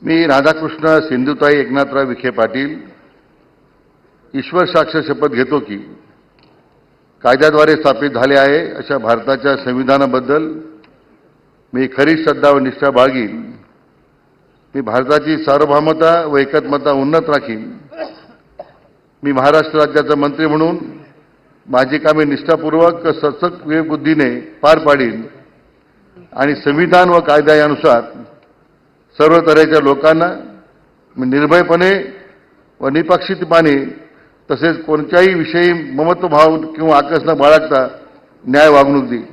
मी राधाकृष्ण सिंधुताई एकनाथराव विखे पाटील ईश्वर साक्ष शपथ घेतो की कायद्याद्वारे स्थापित झाले आहे अशा भारताच्या संविधानाबद्दल मी खरी श्रद्धा व निष्ठा बाळगीन। मी भारताची सार्वभौमता व एकात्मता उन्नत राखीन। मी महाराष्ट्र राज्याचा मंत्री म्हणून माझी कामे निष्ठापूर्वक सचक विवेकबुद्धीने पार पाडीन आणि संविधान व कायद्यानुसार सर्व तऱ्हेच्या लोकांना निर्भयपणे व निपक्षपातीपणे तसेच कोणत्याही विषयी ममत्वभाव किंवा आकस न बाळगता न्याय वागणूक देईन।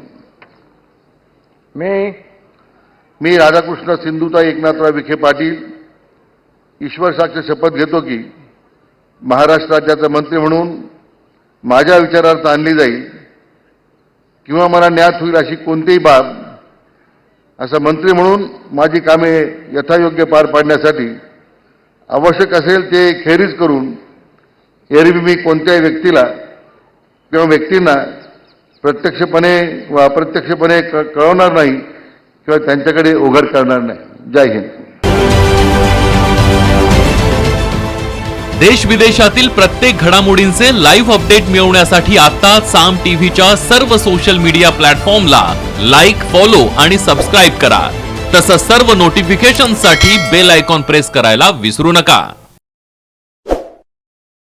मी राधाकृष्ण सिंधुताई एकनाथराव विखे पाटील ईश्वर साक्ष शपथ घेतो की महाराष्ट्र राज्याचा मंत्री म्हणून माझ्या विचारार्थ आणली जाईल किंवा मला ज्ञात होईल अशी कोणतीही बाब असा मंत्री म्हणून माझी कामे यथायोग्य पार पाडण्यासाठी आवश्यक असेल ते खेरीज करून एरवी मी कोणत्याही व्यक्तीला किंवा व्यक्तींना प्रत्यक्षपणे व अप्रत्यक्षपणे कळवणार नाही किंवा त्यांच्याकडे ओघळ करणार नाही। जय हिंद। देश विदेशातील प्रत्येक घडामोडींचे लाईव्ह अपडेट मिळवण्यासाठी आता साम टीव्हीच्या सर्व सोशल मीडिया प्लॅटफॉर्मला लाईक, फॉलो आणि सबस्क्राईब करा। तसंच सर्व नोटिफिकेशनसाठी बेल आयकॉन प्रेस करायला विसरू नका।